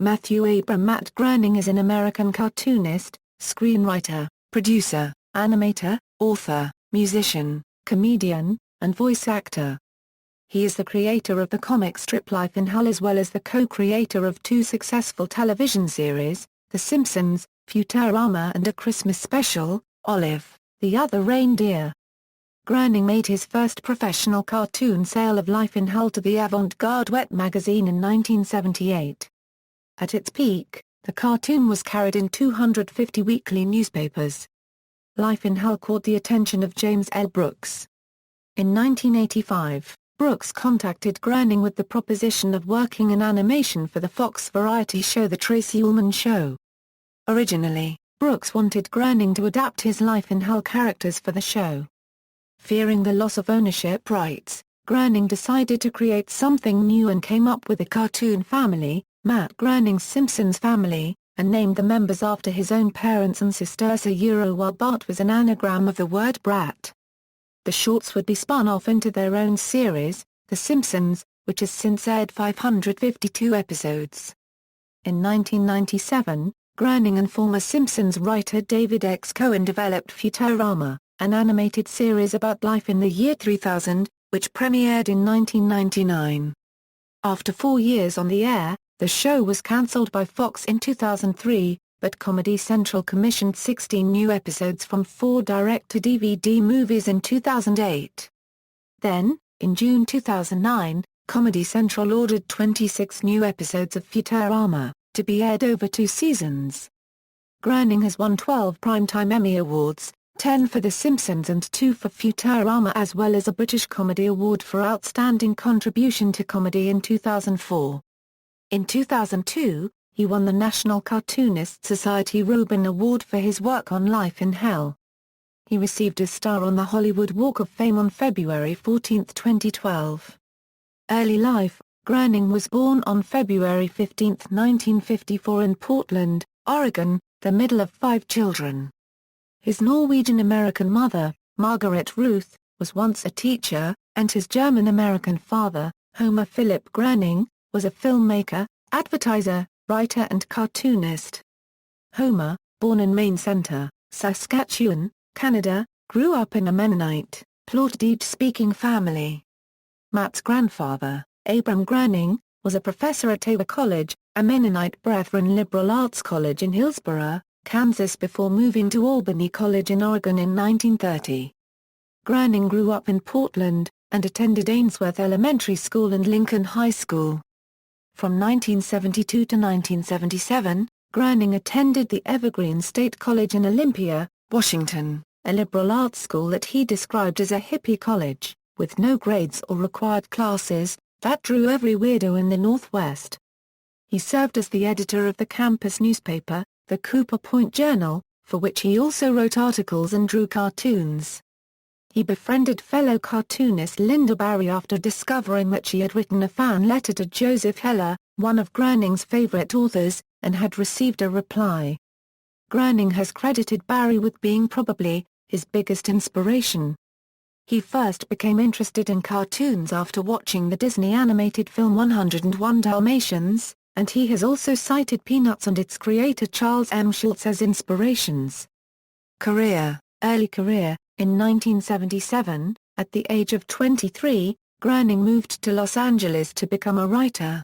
Matthew Abram. Matt Groening is an American cartoonist, screenwriter, producer, animator, author, musician, comedian, and voice actor. He is the creator of the comic strip Life in Hell as well as the co-creator of two successful television series, The Simpsons, Futurama, and a Christmas special, Olive, the Other Reindeer. Groening made his first professional cartoon sale of Life in Hell to the avant-garde Wet magazine in 1978. At its peak, the cartoon was carried in 250 weekly newspapers. Life in Hell caught the attention of James L. Brooks. In 1985, Brooks contacted Groening with the proposition of working in animation for the Fox variety show The Tracey Ullman Show. Originally, Brooks wanted Groening to adapt his Life in Hell characters for the show. Fearing the loss of ownership rights, Groening decided to create something new and came up with a cartoon family, Matt Groening's Simpsons family, and named the members after his own parents and sisters. While Bart was an anagram of the word brat. The shorts would be spun off into their own series, The Simpsons, which has since aired 552 episodes. In 1997, Groening and former Simpsons writer David X. Cohen developed Futurama, an animated series about life in the year 3000, which premiered in 1999. After 4 years on the air, the show was cancelled by Fox in 2003, but Comedy Central commissioned 16 new episodes from 4 direct-to-DVD movies in 2008. Then, in June 2009, Comedy Central ordered 26 new episodes of Futurama, to be aired over 2 seasons. Groening has won 12 Primetime Emmy Awards, 10 for The Simpsons and 2 for Futurama, as well as a British Comedy Award for Outstanding Contribution to Comedy in 2004. In 2002, he won the National Cartoonist Society Robin Award for his work on Life in Hell. He received a star on the Hollywood Walk of Fame on February 14, 2012. Early life: Groening was born on February 15, 1954 in Portland, Oregon, the middle of 5 children. His Norwegian-American mother, Margaret Ruth, was once a teacher, and his German-American father, Homer Philip Groening, was a filmmaker, advertiser, writer and cartoonist. Homer, born in Maine Center, Saskatchewan, Canada, grew up in a Mennonite, Plattdeutsch-speaking family. Matt's grandfather, Abram Groening, was a professor at Tabor College, a Mennonite Brethren liberal arts college in Hillsborough, Kansas before moving to Albany College in Oregon in 1930. Groening grew up in Portland, and attended Ainsworth Elementary School and Lincoln High School. From 1972 to 1977, Groening attended the Evergreen State College in Olympia, Washington, a liberal arts school that he described as a hippie college, with no grades or required classes, that drew every weirdo in the Northwest. He served as the editor of the campus newspaper, the Cooper Point Journal, for which he also wrote articles and drew cartoons. He befriended fellow cartoonist Linda Barry after discovering that she had written a fan letter to Joseph Heller, one of Groening's favorite authors, and had received a reply. Groening has credited Barry with being probably his biggest inspiration. He first became interested in cartoons after watching the Disney animated film 101 Dalmatians, and he has also cited Peanuts and its creator Charles M. Schulz as inspirations. Early career: in 1977, at the age of 23, Groening moved to Los Angeles to become a writer.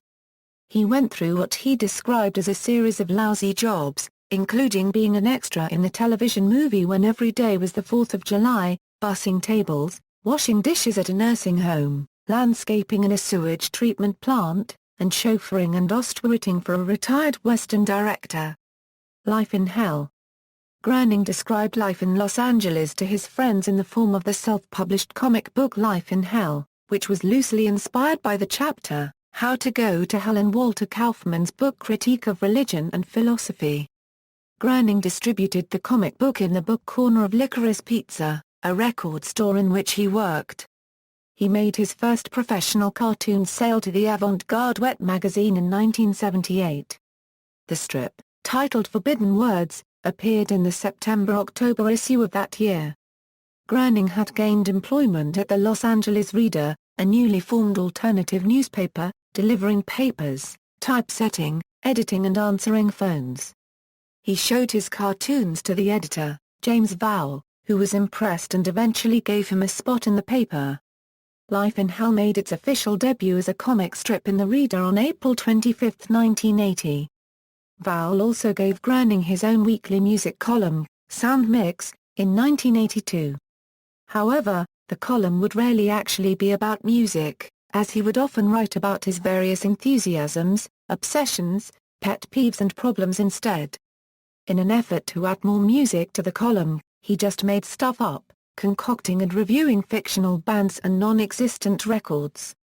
He went through what he described as a series of lousy jobs, including being an extra in the television movie When Every Day Was the 4th of July, bussing tables, washing dishes at a nursing home, landscaping in a sewage treatment plant, and chauffeuring and ostwriting for a retired Western director. Life in Hell. Groening described life in Los Angeles to his friends in the form of the self-published comic book Life in Hell, which was loosely inspired by the chapter, How to Go to Hell in Walter Kaufman's book Critique of Religion and Philosophy. Groening distributed the comic book in the book corner of Licorice Pizza, a record store in which he worked. He made his first professional cartoon sale to the avant-garde Wet magazine in 1978. The strip, titled Forbidden Words, appeared in the September-October issue of that year. Groening had gained employment at the Los Angeles Reader, a newly formed alternative newspaper, delivering papers, typesetting, editing and answering phones. He showed his cartoons to the editor, James Vowell, who was impressed and eventually gave him a spot in the paper. Life in Hell made its official debut as a comic strip in the Reader on April 25, 1980. Vowell also gave Groening his own weekly music column, Sound Mix, in 1982. However, the column would rarely actually be about music, as he would often write about his various enthusiasms, obsessions, pet peeves and problems instead. In an effort to add more music to the column, he just made stuff up, concocting and reviewing fictional bands and non-existent records.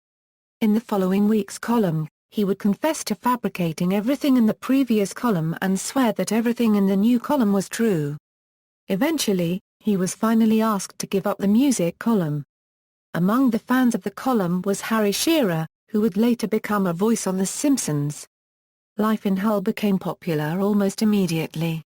In the following week's column, he would confess to fabricating everything in the previous column and swear that everything in the new column was true. Eventually, he was finally asked to give up the music column. Among the fans of the column was Harry Shearer, who would later become a voice on The Simpsons. Life in Hell became popular almost immediately.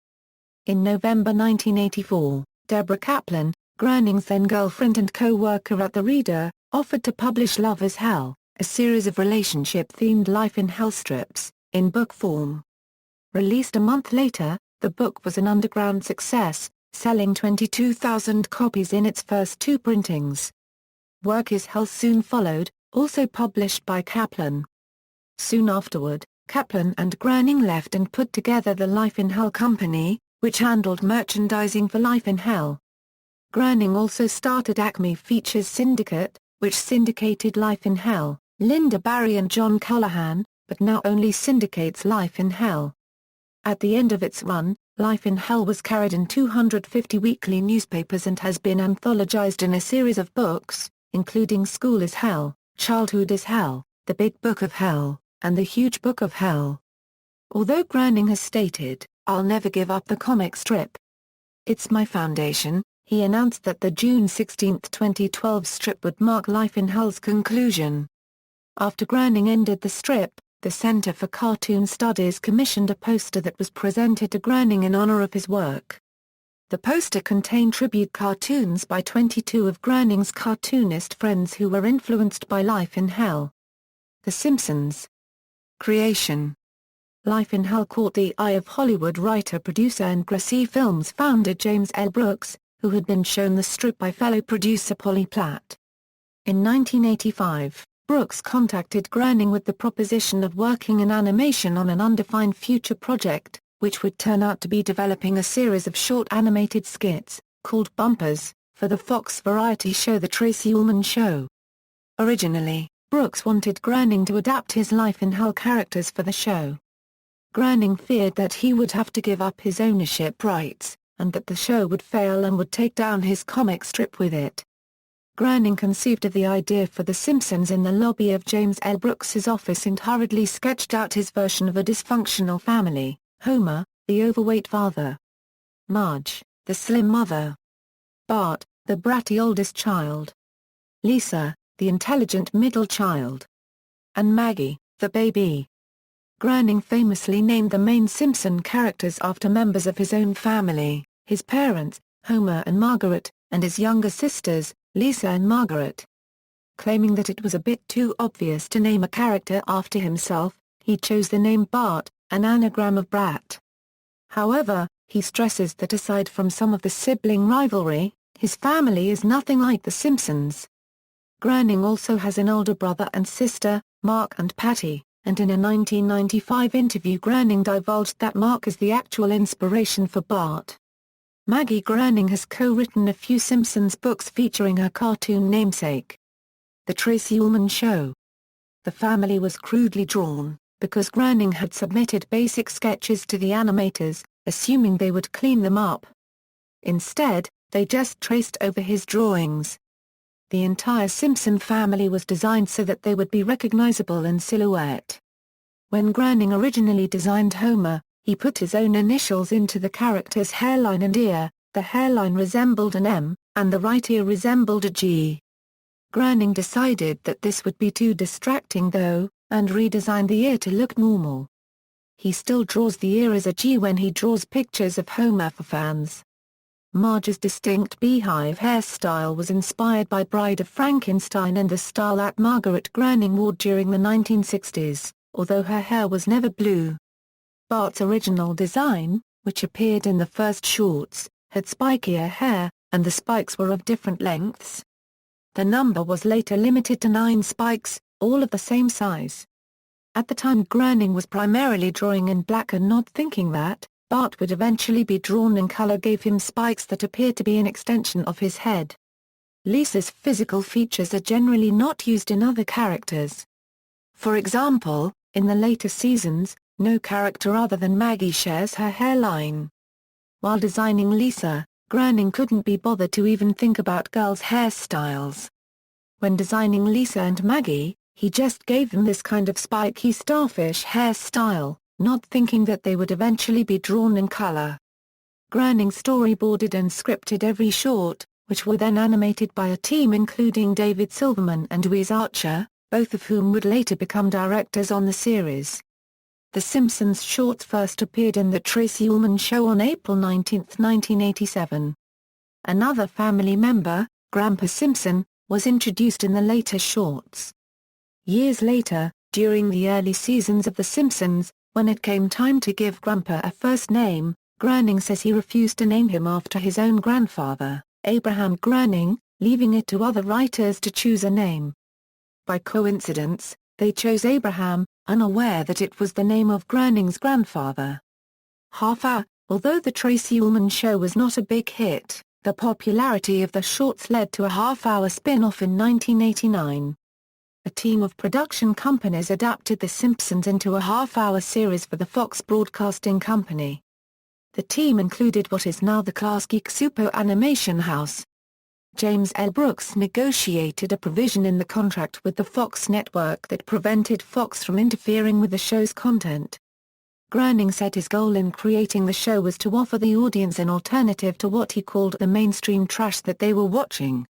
In November 1984, Deborah Kaplan, Groening's then-girlfriend and co-worker at the Reader, offered to publish Love is Hell, a series of relationship-themed Life in Hell strips, in book form. Released a month later, the book was an underground success, selling 22,000 copies in its first two printings. Work is Hell soon followed, also published by Kaplan. Soon afterward, Kaplan and Groening left and put together the Life in Hell Company, which handled merchandising for Life in Hell. Groening also started Acme Features Syndicate, which syndicated Life in Hell, Linda Barry and John Callahan, but now only syndicates Life in Hell. At the end of its run, Life in Hell was carried in 250 weekly newspapers and has been anthologized in a series of books, including School is Hell, Childhood is Hell, The Big Book of Hell, and The Huge Book of Hell. Although Groening has stated, "I'll never give up the comic strip. It's my foundation," he announced that the June 16, 2012 strip would mark Life in Hell's conclusion. After Groening ended the strip, the Center for Cartoon Studies commissioned a poster that was presented to Groening in honor of his work. The poster contained tribute cartoons by 22 of Groening's cartoonist friends who were influenced by Life in Hell. The Simpsons. Creation. Life in Hell caught the eye of Hollywood writer, producer and Gracie Films founder James L. Brooks, who had been shown the strip by fellow producer Polly Platt. In 1985, Brooks contacted Groening with the proposition of working in animation on an undefined future project, which would turn out to be developing a series of short animated skits, called Bumpers, for the Fox variety show The Tracey Ullman Show. Originally, Brooks wanted Groening to adapt his Life in Hell characters for the show. Groening feared that he would have to give up his ownership rights, and that the show would fail and would take down his comic strip with it. Groening conceived of the idea for The Simpsons in the lobby of James L. Brooks's office and hurriedly sketched out his version of a dysfunctional family: Homer, the overweight father; Marge, the slim mother; Bart, the bratty oldest child; Lisa, the intelligent middle child; and Maggie, the baby. Groening famously named the main Simpson characters after members of his own family, his parents, Homer and Margaret, and his younger sisters, Lisa and Margaret. Claiming that it was a bit too obvious to name a character after himself, he chose the name Bart, an anagram of brat. However, he stresses that aside from some of the sibling rivalry, his family is nothing like The Simpsons. Groening also has an older brother and sister, Mark and Patty, and in a 1995 interview Groening divulged that Mark is the actual inspiration for Bart. Maggie Groening has co-written a few Simpsons books featuring her cartoon namesake. The Tracey Ullman Show. The family was crudely drawn, because Groening had submitted basic sketches to the animators, assuming they would clean them up. Instead, they just traced over his drawings. The entire Simpson family was designed so that they would be recognizable in silhouette. When Groening originally designed Homer, he put his own initials into the character's hairline and ear. The hairline resembled an M, and the right ear resembled a G. Groening decided that this would be too distracting though, and redesigned the ear to look normal. He still draws the ear as a G when he draws pictures of Homer for fans. Marge's distinct beehive hairstyle was inspired by Bride of Frankenstein and the style that Margaret Groening wore during the 1960s, although her hair was never blue. Bart's original design, which appeared in the first shorts, had spikier hair, and the spikes were of different lengths. The number was later limited to 9 spikes, all of the same size. At the time Groening was primarily drawing in black and not thinking that Bart would eventually be drawn in color gave him spikes that appeared to be an extension of his head. Lisa's physical features are generally not used in other characters. For example, in the later seasons, no character other than Maggie shares her hairline. While designing Lisa, Groening couldn't be bothered to even think about girls' hairstyles. When designing Lisa and Maggie, he just gave them this kind of spiky starfish hairstyle, not thinking that they would eventually be drawn in color. Groening storyboarded and scripted every short, which were then animated by a team including David Silverman and Wes Archer, both of whom would later become directors on the series. The Simpsons shorts first appeared in The Tracey Ullman Show on April 19, 1987. Another family member, Grandpa Simpson, was introduced in the later shorts. Years later, during the early seasons of The Simpsons, when it came time to give Grandpa a first name, Groening says he refused to name him after his own grandfather, Abraham Groening, leaving it to other writers to choose a name. By coincidence, they chose Abraham, unaware that it was the name of Groening's grandfather. Half-hour, although The Tracey Ullman Show was not a big hit, the popularity of the shorts led to a half-hour spin-off in 1989. A team of production companies adapted The Simpsons into a half-hour series for the Fox Broadcasting Company. The team included what is now the Class Geek Super Animation House. James L. Brooks negotiated a provision in the contract with the Fox network that prevented Fox from interfering with the show's content. Groening said his goal in creating the show was to offer the audience an alternative to what he called the mainstream trash that they were watching.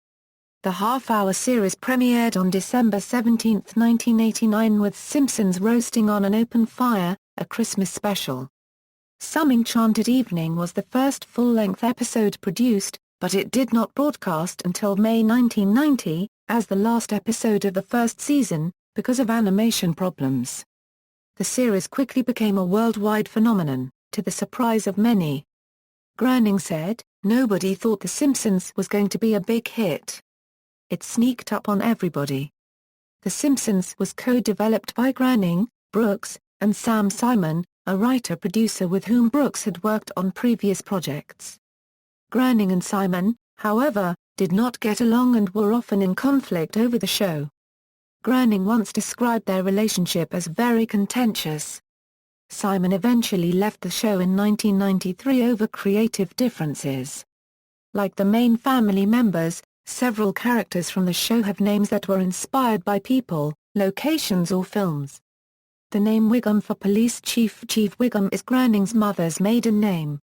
The half-hour series premiered on December 17, 1989 with Simpsons roasting on an open fire, a Christmas special. Some Enchanted Evening was the first full-length episode produced, but it did not broadcast until May 1990, as the last episode of the first season, because of animation problems. The series quickly became a worldwide phenomenon, to the surprise of many. Groening said, "Nobody thought The Simpsons was going to be a big hit. It sneaked up on everybody." The Simpsons was co-developed by Groening, Brooks, and Sam Simon, a writer-producer with whom Brooks had worked on previous projects. Groening and Simon, however, did not get along and were often in conflict over the show. Groening once described their relationship as very contentious. Simon eventually left the show in 1993 over creative differences. Like the main family members, several characters from the show have names that were inspired by people, locations or films. The name Wiggum for Police Chief Wiggum is Groening's mother's maiden name.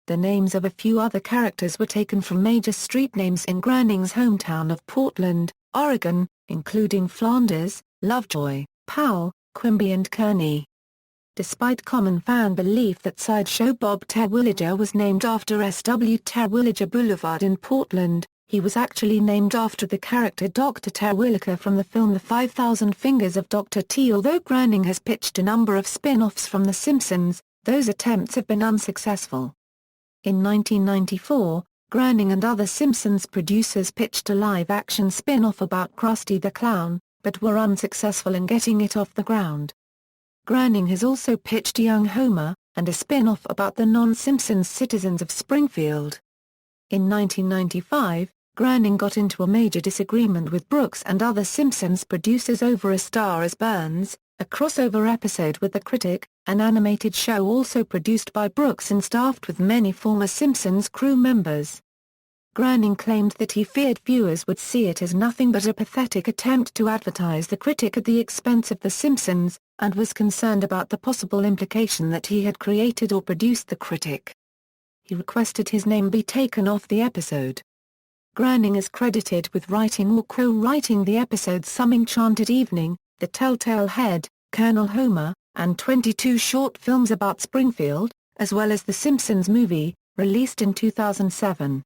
The names of a few other characters were taken from major street names in Groening's hometown of Portland, Oregon, including Flanders, Lovejoy, Powell, Quimby and Kearney. Despite common fan belief that sideshow Bob Terwilliger was named after S.W. Terwilliger Boulevard in Portland, he was actually named after the character Dr. Terwilliger from the film The 5,000 Fingers of Dr. T. Although Groening has pitched a number of spin-offs from The Simpsons, those attempts have been unsuccessful. In 1994, Groening and other Simpsons producers pitched a live-action spin-off about Krusty the Clown, but were unsuccessful in getting it off the ground. Groening has also pitched Young Homer, and a spin-off about the non-Simpsons citizens of Springfield. In 1995, Groening got into a major disagreement with Brooks and other Simpsons producers over A Star is Burns, a crossover episode with The Critic, an animated show also produced by Brooks and staffed with many former Simpsons crew members. Groening claimed that he feared viewers would see it as nothing but a pathetic attempt to advertise The Critic at the expense of The Simpsons, and was concerned about the possible implication that he had created or produced The Critic. He requested his name be taken off the episode. Groening is credited with writing or co-writing the episodes Some Enchanted Evening, The Telltale Head, Colonel Homer, and 22 short films about Springfield, as well as The Simpsons movie, released in 2007.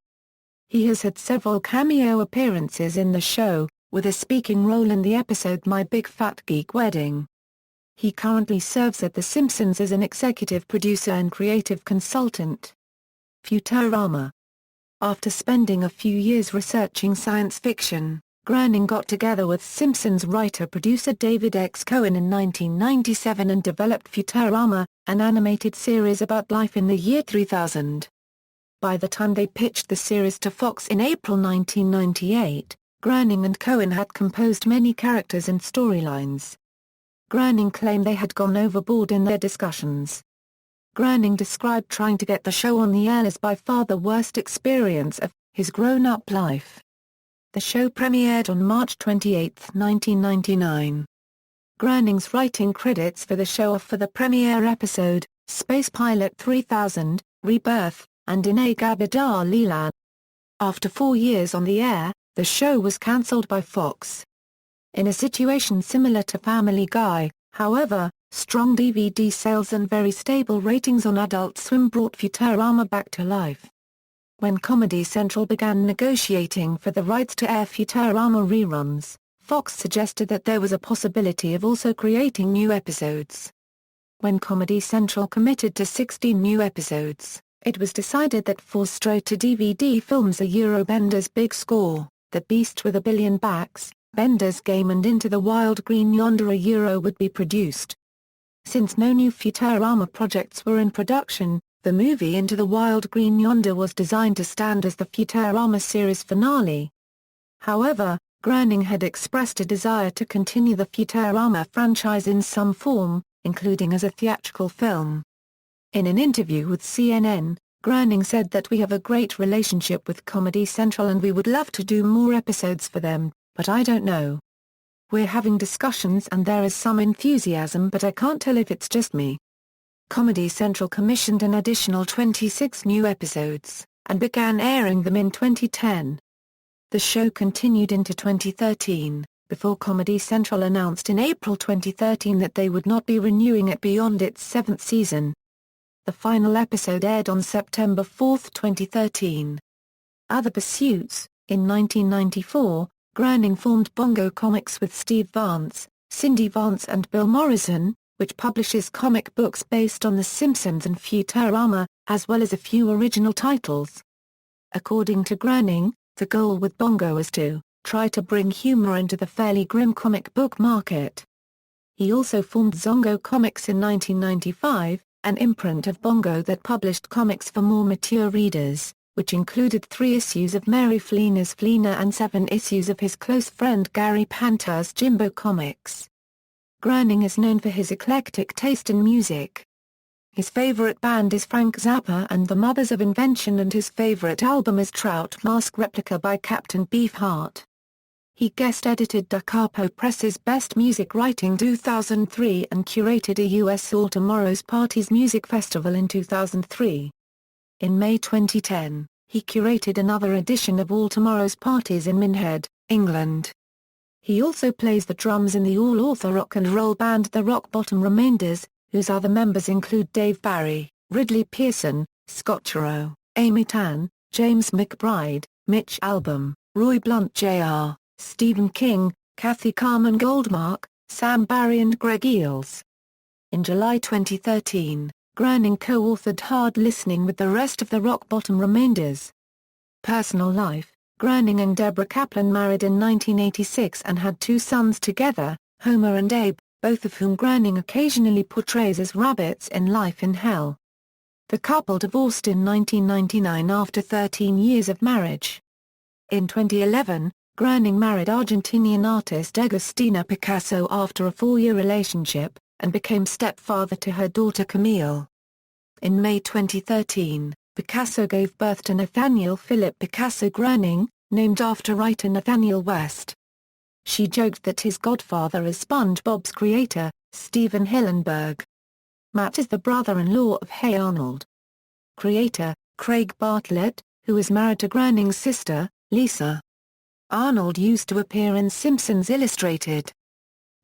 He has had several cameo appearances in the show, with a speaking role in the episode My Big Fat Geek Wedding. He currently serves at The Simpsons as an executive producer and creative consultant. Futurama. After spending a few years researching science fiction, Groening got together with Simpsons writer-producer David X. Cohen in 1997 and developed Futurama, an animated series about life in the year 3000. By the time they pitched the series to Fox in April 1998, Groening and Cohen had composed many characters and storylines. Groening claimed they had gone overboard in their discussions. Groening described trying to get the show on the air as by far the worst experience of his grown-up life. The show premiered on March 28, 1999. Groening's writing credits for the show are for the premiere episode, Space Pilot 3000, Rebirth, and In-A-Gabadar Leland. After 4 years on the air, the show was cancelled by Fox. In a situation similar to Family Guy, however, strong DVD sales and very stable ratings on Adult Swim brought Futurama back to life. When Comedy Central began negotiating for the rights to air Futurama reruns, Fox suggested that there was a possibility of also creating new episodes. When Comedy Central committed to 16 new episodes, it was decided that 4 straight-to-DVD films, Bender's Big Score, The Beast with a Billion Backs, Bender's Game and Into the Wild Green Yonder would be produced. Since no new Futurama projects were in production, the movie Into the Wild Green Yonder was designed to stand as the Futurama series finale. However, Groening had expressed a desire to continue the Futurama franchise in some form, including as a theatrical film. In an interview with CNN, Groening said that "We have a great relationship with Comedy Central and we would love to do more episodes for them, but I don't know. We're having discussions and there is some enthusiasm but I can't tell if it's just me." Comedy Central commissioned an additional 26 new episodes, and began airing them in 2010. The show continued into 2013, before Comedy Central announced in April 2013 that they would not be renewing it beyond its 7th season. The final episode aired on September 4, 2013. Other pursuits. In 1994, Groening formed Bongo Comics with Steve Vance, Cindy Vance and Bill Morrison, which publishes comic books based on The Simpsons and Futurama, as well as a few original titles. According to Groening, the goal with Bongo is to try to bring humor into the fairly grim comic book market. He also formed Zongo Comics in 1995, an imprint of Bongo that published comics for more mature readers, which included 3 issues of Mary Fleener's Fleener and 7 issues of his close friend Gary Panter's Jimbo Comics. Groening is known for his eclectic taste in music. His favorite band is Frank Zappa and the Mothers of Invention, and his favorite album is Trout Mask Replica by Captain Beefheart. He guest-edited Da Capo Press's Best Music Writing 2003 and curated a U.S. All Tomorrow's Parties Music Festival in 2003. In May 2010, he curated another edition of All Tomorrow's Parties in Minhead, England. He also plays the drums in the all-author rock and roll band The Rock Bottom Remainders, whose other members include Dave Barry, Ridley Pearson, Scott Turow, Amy Tan, James McBride, Mitch Albom, Roy Blunt Jr., Stephen King, Kathy Carmen Goldmark, Sam Barry and Greg Eels. In July 2013, Groening co-authored Hard Listening with the rest of the Rock Bottom Remainders. Personal life. Groening and Deborah Kaplan married in 1986 and had 2 sons together, Homer and Abe, both of whom Groening occasionally portrays as rabbits in Life in Hell. The couple divorced in 1999 after 13 years of marriage. In 2011, Groening married Argentinian artist Agustina Picasso after a 4-year relationship, and became stepfather to her daughter Camille. In May 2013, Picasso gave birth to Nathaniel Philip Picasso Groening, named after writer Nathaniel West. She joked that his godfather is SpongeBob's creator, Steven Hillenburg. Matt is the brother-in-law of Hey Arnold. Creator, Craig Bartlett, who is married to Groening's sister, Lisa. Arnold used to appear in Simpsons Illustrated.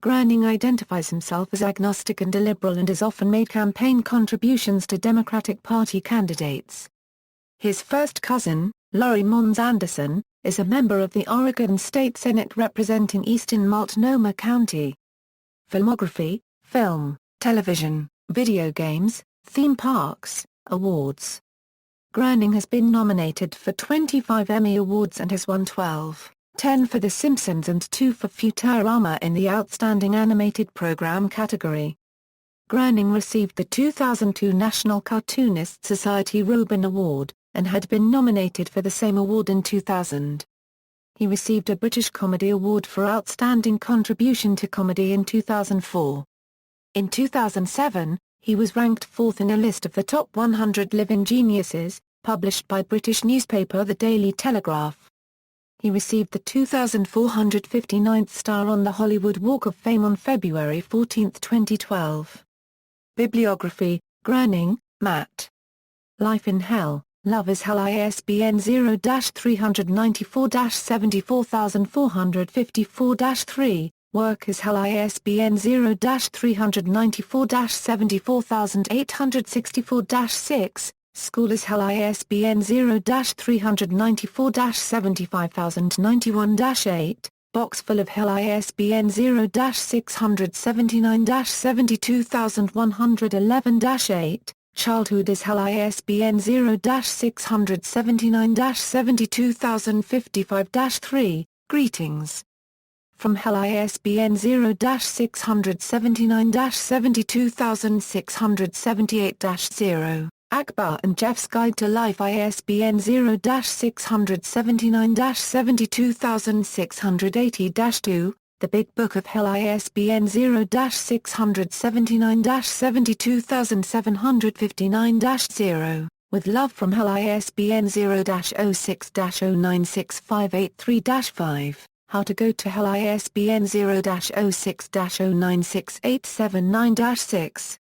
Groening identifies himself as agnostic and a liberal and has often made campaign contributions to Democratic Party candidates. His first cousin, Laurie Mons Anderson, is a member of the Oregon State Senate representing eastern Multnomah County. Filmography. film, television, video games, theme parks, awards. Groening has been nominated for 25 Emmy Awards and has won 12, 10 for The Simpsons and 2 for Futurama in the Outstanding Animated Program category. Groening received the 2002 National Cartoonist Society Robin Award, and had been nominated for the same award in 2000. He received a British Comedy Award for Outstanding Contribution to Comedy in 2004. In 2007, he was ranked 4th in a list of the top 100 living geniuses, published by British newspaper The Daily Telegraph. He received the 2,459th star on the Hollywood Walk of Fame on February 14, 2012. Bibliography, Groening, Matt. Life in Hell, Love is Hell ISBN 0-394-74454-3, Work is Hell ISBN 0-394-74864-6, School is Hell ISBN 0-394-75091-8, Box Full of Hell ISBN 0-679-72111-8, Childhood is Hell ISBN 0-679-72055-3, Greetings from Hell ISBN 0-679-72678-0, Akbar and Jeff's Guide to Life ISBN 0-679-72680-2, The Big Book of Hell ISBN 0-679-72759-0, With Love from Hell ISBN 0-06-096583-5, How to Go to Hell ISBN 0-06-096879-6.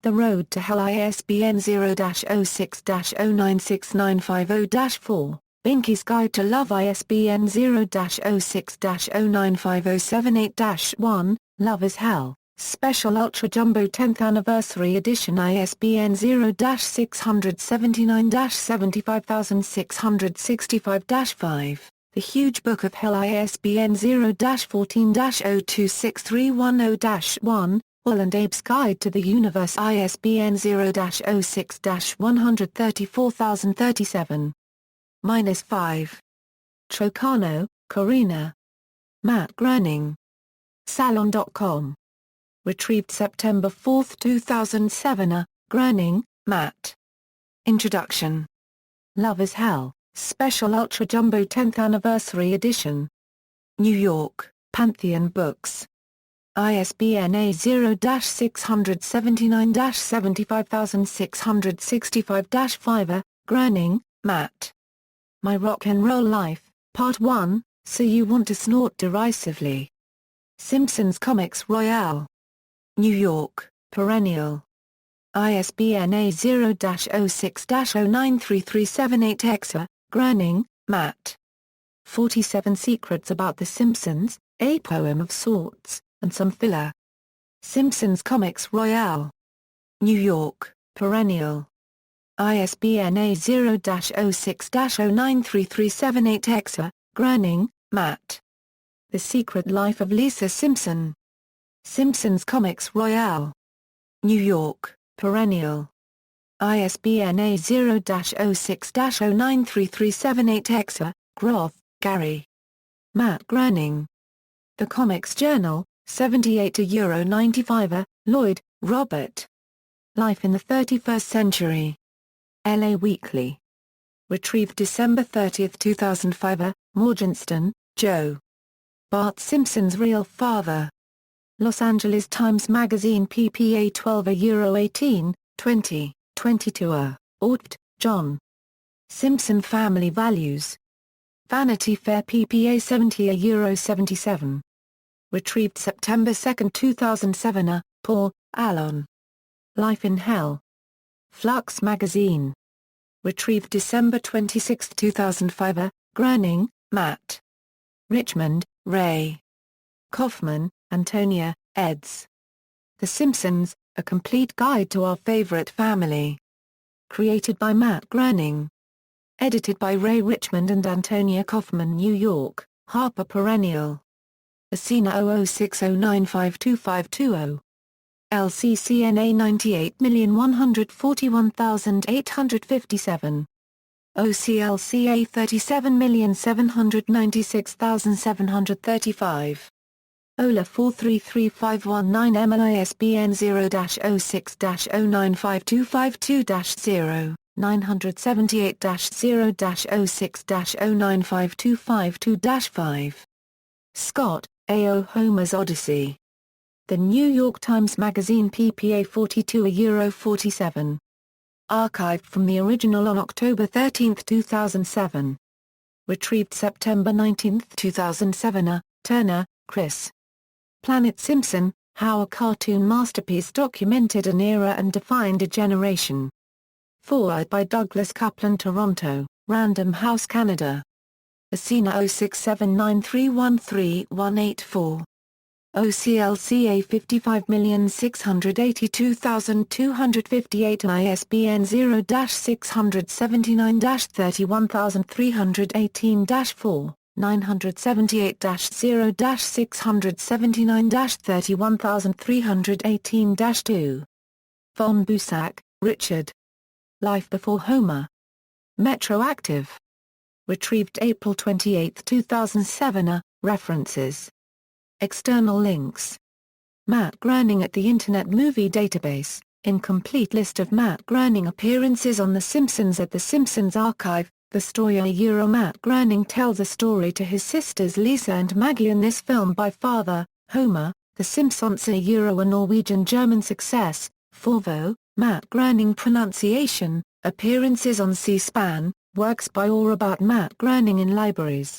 The Road to Hell ISBN 0-06-096950-4, Binky's Guide to Love ISBN 0-06-095078-1, Love is Hell, Special Ultra Jumbo 10th Anniversary Edition ISBN 0-679-75665-5, The Huge Book of Hell ISBN 0-14-026310-1, Will and Abe's Guide to the Universe ISBN 0-06-134,037. -5. Trocano, Corina. Matt Groening. Salon.com. Retrieved September 4, 2007. Groening, Matt. Introduction. Love is Hell, Special Ultra Jumbo 10th Anniversary Edition. New York, Pantheon Books. ISBN A0-679-75665-5. Groening, Matt. My Rock and Roll Life, Part 1, So You Want to Snort Derisively. Simpsons Comics Royale. New York, Perennial. ISBN A0-06-093378-X. Groening, Matt. 47 Secrets About the Simpsons, a poem of sorts, and some filler. Simpsons Comics Royale. New York, Perennial. ISBN A0-06-093378-X. Groening, Matt. The Secret Life of Lisa Simpson. Simpsons Comics Royale. New York, Perennial. ISBN A0-06-093378-X. Groth, Gary. Matt Groening. The Comics Journal, 78 €95. Lloyd, Robert. Life in the 31st Century. LA Weekly. Retrieved December 30, 2005. Morgenstern, Joe. Bart Simpson's Real Father. Los Angeles Times Magazine ppA 12 €18, 20, 22. Ordt, John. Simpson Family Values. Vanity Fair ppA 70 €77. Retrieved September 2, 2007. Paul, Alon. Life in Hell. Flux Magazine. Retrieved December 26, 2005. Groening, Matt. Richmond, Ray. Kaufman, Antonia, eds. The Simpsons, A Complete Guide to Our Favorite Family. Created by Matt Groening. Edited by Ray Richmond and Antonia Kaufman. New York, Harper Perennial. Asina 0060952520. LCCNA 98141857. OCLCA 37796735. OLA 433519 MISBN 0-06-095252-0, 978-0-06-095252-5. Scott, A.O. Homer's Odyssey. The New York Times Magazine PPA 42 €47. Archived from the original on October 13, 2007. Retrieved September 19, 2007. Turner, Chris. Planet Simpson, How a Cartoon Masterpiece Documented an Era and Defined a Generation. Forward by Douglas Kaplan, Toronto, Random House, Canada. Asina 0679313184. OCLCA 55682258 and ISBN 0-679-31318-4, 978-0-679-31318-2. Von Busak, Richard. Life Before Homer. Metroactive. Retrieved April 28, 2007. References. External links. Matt Groening at the Internet Movie Database, incomplete list of Matt Groening appearances on The Simpsons at The Simpsons Archive. The story Matt Groening tells a story to his sisters Lisa and Maggie in this film by father, Homer. The Simpsons a Norwegian-German success. Forvo, Matt Groening pronunciation, appearances on C-SPAN, works by or about Matt Groening in libraries.